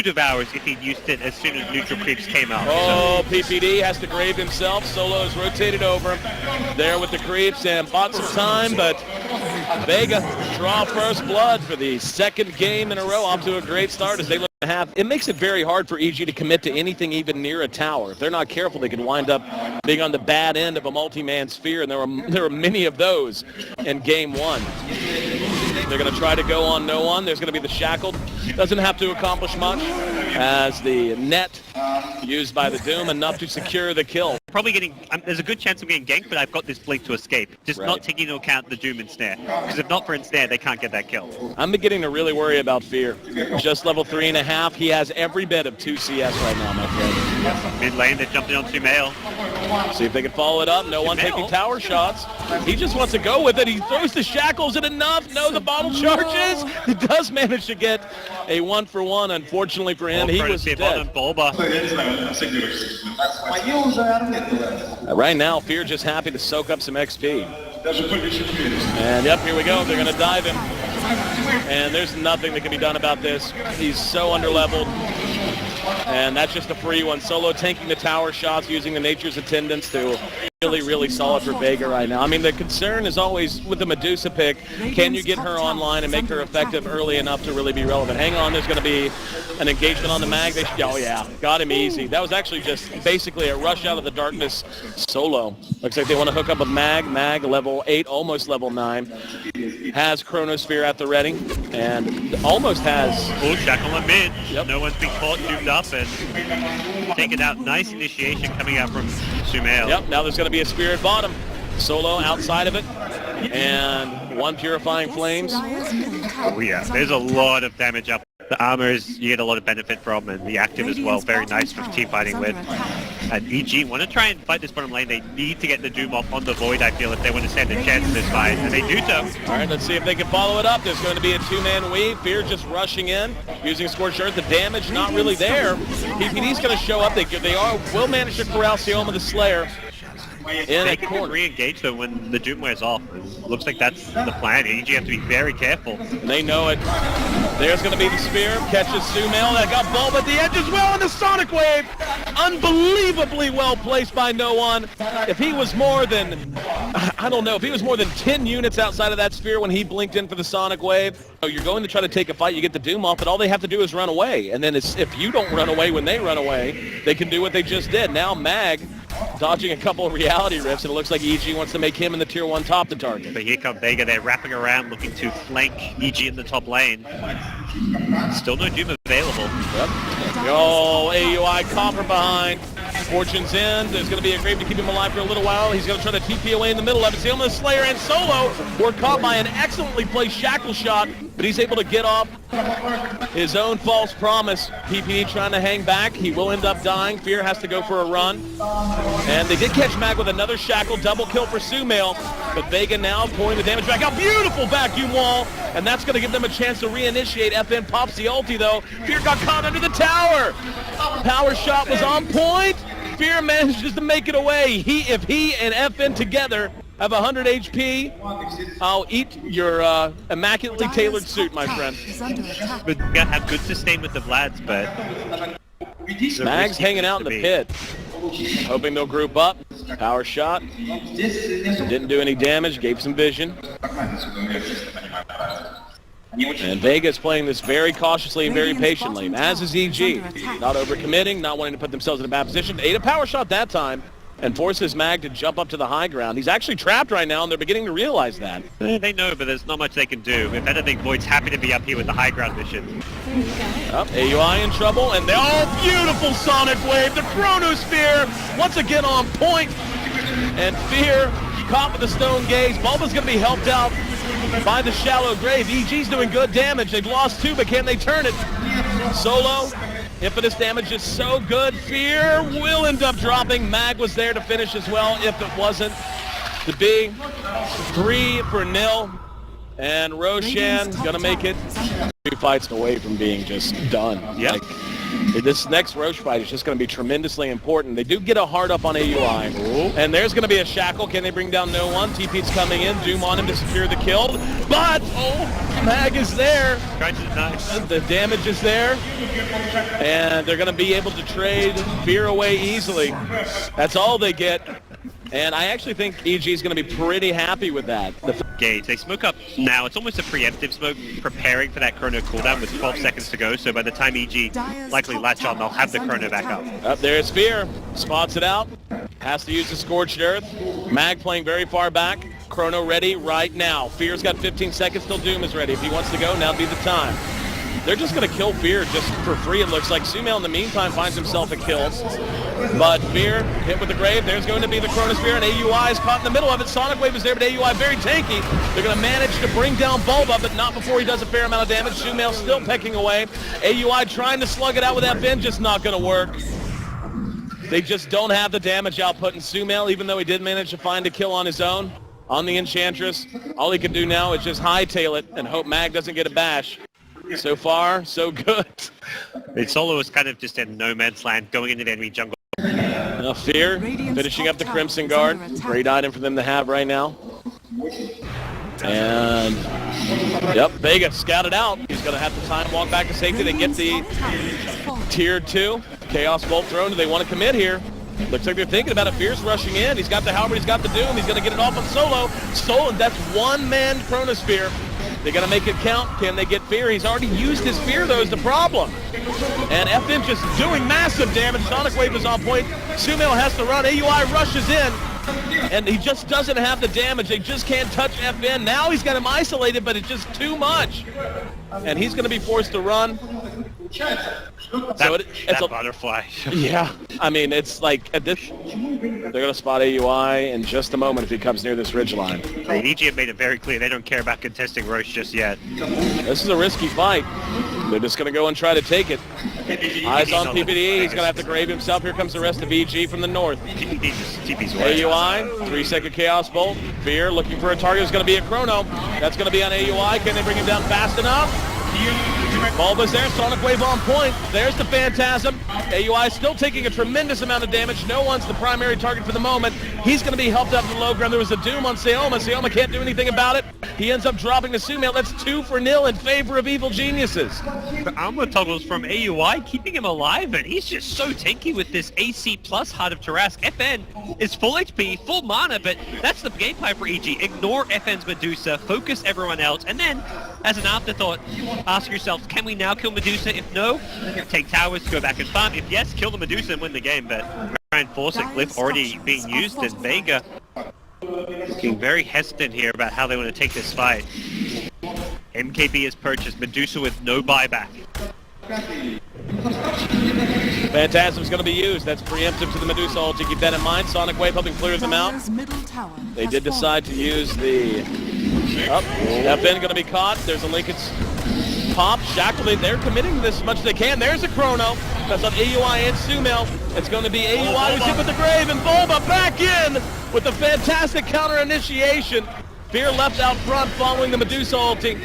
devours if he'd used it as soon as neutral creeps came out. Oh, PPD has to grave himself. Solo is rotated over there with the creeps and bought some time, but Vega draw first blood for the second game in a row. Off to a great start as they look to have. It makes it very hard for EG to commit to anything even near a tower. If they're not careful, they could wind up being on the bad end of a multi-man sphere, and there were many of those in game one. They're going to try to go on no one. There's going to be the shackled. Doesn't have to accomplish much as the net used by the Doom, enough to secure the kill. Probably getting, there's a good chance I'm getting ganked, but I've got this blink to escape. Just not taking into account the Doom ensnare. Because if not for ensnare, they can't get that kill. I'm beginning to really worry about Fear. Just level 3.5. He has every bit of 2 CS right now, my friend. Mid lane, they're jumping on Sumail. See if they can follow it up. No one taking tower shots. He just wants to go with it. He throws the shackles and enough. No, the bottle charges. He does manage to get a 1-for-1. Unfortunately for him, he was dead. Right now, Fear just happy to soak up some XP. And yep, here we go. They're going to dive him. And there's nothing that can be done about this. He's so underleveled. And that's just a free one. Solo tanking the tower shots, using the Nature's Attendants to really solid for Vega right now. I mean, the concern is always with the Medusa pick, can you get her online and make her effective early enough to really be relevant? Hang on, there's going to be an engagement on the Mag. Oh yeah, got him easy. That was actually just basically a rush out of the darkness solo. Looks like they want to hook up with Mag. Mag, level 8, almost level 9. Has Chronosphere at the ready, and almost has... Oh, shackle on mid. Yep. No one's been caught, duped up, and taken out. Nice initiation coming out from Sumail. Yep, now there's going to be a spear at bottom. Solo outside of it, and one Purifying Flames. Oh yeah, there's a lot of damage up. The armor is, you get a lot of benefit from, and the active as well. Very nice for team fighting with. And EG want to try and fight this bottom lane. They need to get the Doom off on the Void, I feel, if they want to stand a chance in this fight, and they do so. All right, let's see if they can follow it up. There's going to be a 2-man weave. Fear just rushing in, using Scorched Earth. The damage not really there. PPD's going to show up. They will manage to corral Sioma the Slayer. They can re-engage though when the Doom wears off. It looks like that's the plan. EG have to be very careful. And they know it. There's going to be the spear. Catches Sumail. That got Bulb at the edge as well, and the Sonic Wave. Unbelievably well placed by no one. If he was more than, I don't know, if he was more than 10 units outside of that sphere when he blinked in for the Sonic Wave, you're going to try to take a fight, you get the Doom off, but all they have to do is run away. And then if you don't run away when they run away, they can do what they just did. Now Mag dodging a couple of reality rifts, and it looks like EG wants to make him in the tier 1 top the target. But here come Vega. They're wrapping around, looking to flank EG in the top lane. Still no Doom available. Yep. Yo, AUI Copper behind. Fortune's in. There's going to be a grave to keep him alive for a little while. He's going to try to TP away in the middle of it. Sioma the Slayer and Solo were caught by an excellently placed shackle shot, but he's able to get off his own false promise. PPD trying to hang back. He will end up dying. Fear has to go for a run. And they did catch Mag with another shackle. Double kill for Sumail. But Vega now pouring the damage back out. Beautiful vacuum wall. And that's going to give them a chance to reinitiate. FN pops the ulti though. Fear got caught under the tower. Power shot was on point. Fear manages to make it away. If he and FN together have 100 HP, I'll eat your immaculately tailored suit, my friend. But you gotta have good sustain with the Vlads, but Mag's hanging out in the pit, hoping they'll group up. Power shot. Didn't do any damage, gave some vision. And Vega's playing this very cautiously and very patiently, as is EG. Not overcommitting, not wanting to put themselves in a bad position. Ate a power shot that time and forces Mag to jump up to the high ground. He's actually trapped right now, and they're beginning to realize that. They know, but there's not much they can do. If anything, Void's happy to be up here with the high ground mission. AUI in trouble, and beautiful Sonic Wave, the Chronosphere, once again on point. And Fear caught with the Stone Gaze. Bulba's going to be helped out by the Shallow Grave. EG's doing good damage. They've lost 2, but can they turn it? Solo, impetus damage is so good. Fear will end up dropping. Mag was there to finish as well if it wasn't to be. 3-0. And Roshan gonna make it 2 fights away from being just done. Yep. This next Roche fight is just going to be tremendously important. They do get a hard up on AUI. And there's going to be a shackle. Can they bring down no one? TP's coming in. Doom on him to secure the kill. But, Mag is there. The damage is there. And they're going to be able to trade Fear away easily. That's all they get. And I actually think EG is going to be pretty happy with that. Gauge. They smoke up now. It's almost a preemptive smoke, preparing for that chrono cooldown with 12 seconds to go. So by the time EG likely latch on, they'll have the chrono back up. Up there's Fear. Spots it out. Has to use the Scorched Earth. Mag playing very far back. Chrono ready right now. Fear's got 15 seconds till Doom is ready. If he wants to go, now'd be the time. They're just going to kill Fear just for free, it looks like. Sumail, in the meantime, finds himself a kill. But Fear hit with the Grave. There's going to be the Chronosphere, and AUI is caught in the middle of it. Sonic Wave is there, but AUI very tanky. They're going to manage to bring down Bulba, but not before he does a fair amount of damage. Sumail still pecking away. AUI trying to slug it out with FN, just not going to work. They just don't have the damage output, and Sumail, even though he did manage to find a kill on his own, on the Enchantress, all he can do now is just hightail it and hope Mag doesn't get a bash. So far, so good. The solo is kind of just in no man's land, going into the enemy jungle. Fear finishing up the Crimson Guard. Great item for them to have right now. And, yep, Vega scouted out. He's going to have the time walk back to safety. They get the Tier 2. Chaos Bolt thrown. Do they want to commit here? Looks like they're thinking about it. Fear's rushing in. He's got the Halberd. He's got the Doom. He's going to get it off on Solo. Solo, that's one-man Chronosphere. They got to make it count. Can they get Fear? He's already used his Fear, though, is the problem. And FN just doing massive damage. Sonic Wave is on point. Sumail has to run. AUI rushes in. And he just doesn't have the damage. They just can't touch FN. Now he's got him isolated, but it's just too much. And he's going to be forced to run. So it's a butterfly. Yeah, I mean, it's like at this, they're going to spot AUI in just a moment if he comes near this ridgeline. EG have made it very clear they don't care about contesting Roche just yet. This is a risky fight. They're just going to go and try to take it. Eyes on PPD. He's going to have to grave himself. Here comes the rest of EG from the north. AUI, 3-second Chaos Bolt. Fear looking for a target. It's going to be a Chrono. That's going to be on AUI. Can they bring him down fast enough? Bulba's there, Sonic Wave on point. There's the Phantasm. AUI still taking a tremendous amount of damage. No one's the primary target for the moment. He's going to be helped up in the low ground. There was a Doom on Sayoma. Sayoma can't do anything about it. He ends up dropping to Sumail. That's 2-0 in favor of Evil Geniuses. The armor toggles from AUI, keeping him alive, and he's just so tanky with this AC plus Heart of Tarrasque. FN is full HP, full mana, but that's the game plan for EG. Ignore FN's Medusa, focus everyone else, and then, as an afterthought, ask yourself, can we now kill Medusa? If no, take towers to go back and farm. If yes, kill the Medusa and win the game, but try and force it. Glyph already being used, and Vega looking very hesitant here about how they want to take this fight. MKB has purchased Medusa with no buyback. Phantasm's going to be used. That's preemptive to the Medusa ult. Keep that in mind. Sonic Wave helping clear them out. They did decide to use the... FN going to be caught. There's a linkage pop. Shackled. They're committing this as much as they can. There's a Chrono. That's on AUI and Sumail. It's going to be AUI who's hit with the Grave, and Bulba back in with the fantastic counter initiation. Fear left out front following the Medusa ulting.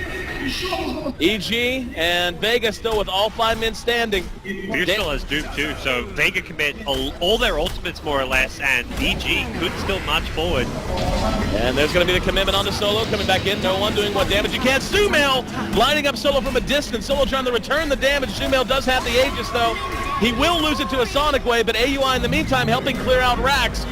EG and Vega still with all 5 men standing. Fear still has Doom too, so Vega commit all their ultimates more or less, and EG could still march forward. And there's going to be the commitment onto Solo, coming back in, no one doing what damage he can. Sumail lining up Solo from a distance. Solo trying to return the damage. Sumail does have the Aegis though. He will lose it to a Sonic Wave, but AUI in the meantime helping clear out Rax.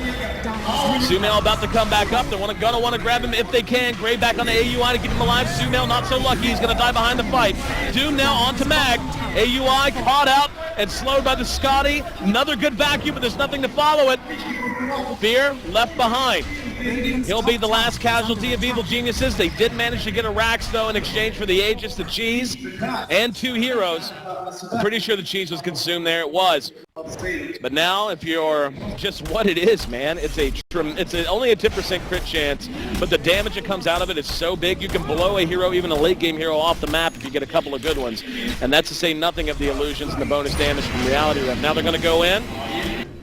Sumail about to come back up. They're going to want to grab him if they can. Gray back on the AUI to keep him alive. Sumail not so lucky. He's going to die behind the fight. Doom now onto Mag. AUI caught out and slowed by the Scotty. Another good vacuum, but there's nothing to follow it. Fear left behind. He'll be the last casualty of Evil Geniuses. They did manage to get a Rax, though, in exchange for the Aegis, the Cheese, and 2 heroes. I'm pretty sure the Cheese was consumed there. It was. But now, if you're just what it is, man, it's only a 10% crit chance, but the damage that comes out of it is so big, you can blow a hero, even a late-game hero, off the map if you get a couple of good ones. And that's to say nothing of the illusions and the bonus damage from Reality Rift. Now they're going to go in.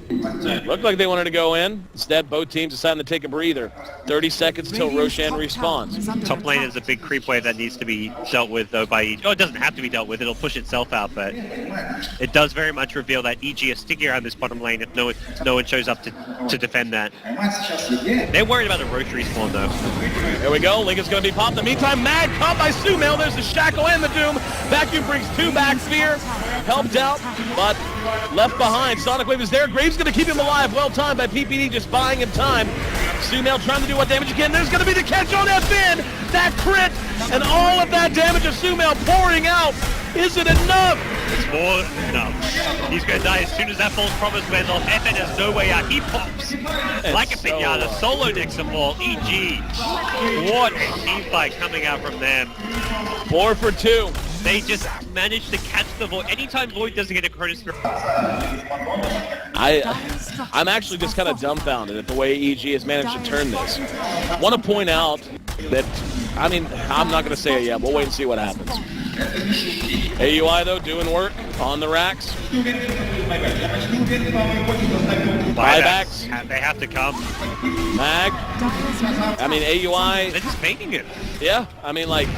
Looked like they wanted to go in. Instead, both teams decided to take a breather. 30 seconds till Roshan respawns. Top lane is a big creep wave that needs to be dealt with, though, by EG. Oh, it doesn't have to be dealt with. It'll push itself out, but it does very much reveal that EG is sticking around this bottom lane if no one shows up to defend that. They're worried about a Roche respawn, though. Here we go. Link is going to be popped. In the meantime, Mag caught by Sumail. There's the Shackle and the Doom. Vacuum brings 2 back. Fear helped out, but left behind. Sonic Wave is there. Graves going to keep him alive. Well timed by PPD, just buying him time. Sumail trying to do what damage again. There's going to be the catch on FN. That crit and all of that damage of Sumail pouring out. Is it enough? It's more than enough. He's going to die as soon as that false promise wears off. FN has no way out. He pops like a pinata. Solo next to ball. EG. What a team fight coming out from them. 4 for 2. They just managed to catch the Void. Anytime Void doesn't get a Cronus throw. I'm actually just kind of dumbfounded at the way EG has managed to turn this. I want to point out that, I mean, I'm not going to say it yet. We'll wait and see what happens. AUI, though, doing work on the racks. Buybacks. They have to come. Mag. I mean, AUI. They're just faking it. Yeah, I mean, like,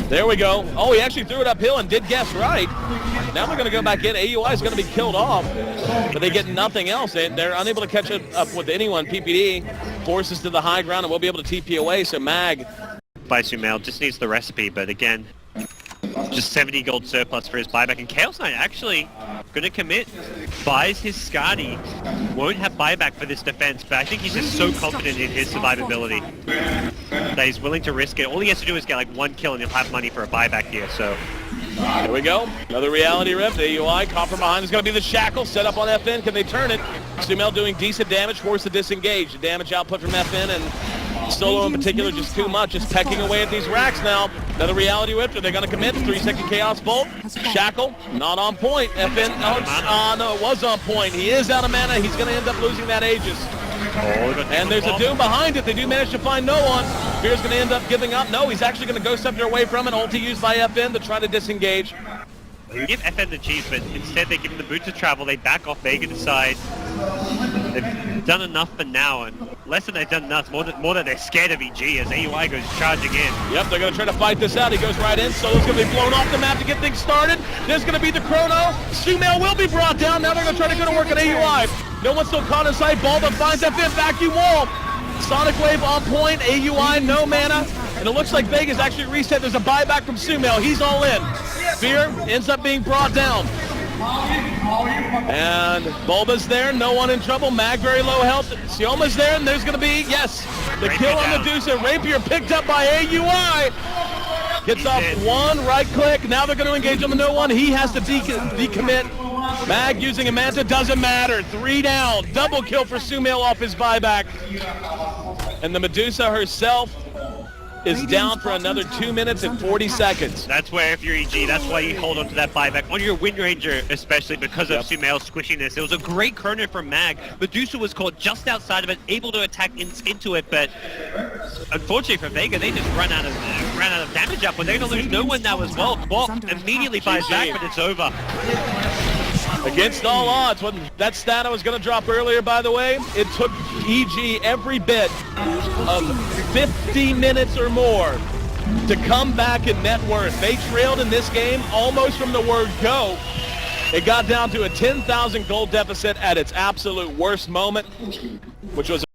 there we go. Oh, he actually threw it uphill and did guess right. Now they're going to go back in. AUI is going to be killed off, but they get nothing else. They're unable to catch up with anyone. PPD forces to the high ground and will be able to TP away, so Mag. By Sumail just needs the recipe, but again, just 70 gold surplus for his buyback. And Chaos Knight actually going to commit. Buys his Skadi. Won't have buyback for this defense, but I think he's just so confident in his survivability that he's willing to risk it. All he has to do is get like 1 kill and he'll have money for a buyback here, so. Here we go. Another reality rift. AUI, caught from behind is going to be the Shackle. Set up on FN. Can they turn it? Sumail doing decent damage. Forced to disengage. The damage output from FN and Solo in particular just too much. Just pecking away at these racks now. Another reality rift. Are they going to commit? 3-second Chaos Bolt. Shackle, not on point. FN, no, it was on point. He is out of mana. He's going to end up losing that Aegis. And there's a Doom behind it. They do manage to find no one. Fear's going to end up giving up. No, he's actually going to go scepter away from it. Ulti used by FN to try to disengage. They give FN the cheese, but instead they give him the boot to travel. They back off Vega to side. They've done enough for now, and less than they've done enough, more than they're scared of EG as AUI goes charging in. Yep, they're going to try to fight this out. He goes right in. Solo's going to be blown off the map to get things started. There's going to be the chrono. Sumail will be brought down. Now they're going to try to go to work on AUI. No one's still caught in sight. Balda finds FN vacuum wall. Sonic Wave on point. AUI, no mana. And it looks like Vega's actually reset. There's a buyback from Sumail. He's all in. Fear ends up being brought down. And Bulba's there, no one in trouble. Mag very low health. Sioma's there, and there's going to be, yes, the kill on Medusa. Rapier picked up by AUI. Gets off one, right click. Now they're going to engage on the no one. He has to decommit. Mag using a Manta, doesn't matter. 3 down. Double kill for Sumail off his buyback. And the Medusa herself is down for another 2 minutes and 40 seconds. That's where, if you're EG, that's why you hold on to that buyback. On your Wind Ranger, especially because of Sumail's squishiness. It was a great chrono from Mag. Medusa was caught just outside of it, able to attack into it, but unfortunately for Vega, they just ran out of damage up. But they're going to lose no one now as well. Bot immediately buys back, but it's over. Against all odds, when that stat I was going to drop earlier, by the way, it took EG every bit of 50 minutes or more to come back in net worth. They trailed in this game almost from the word go. It got down to a 10,000 gold deficit at its absolute worst moment, which was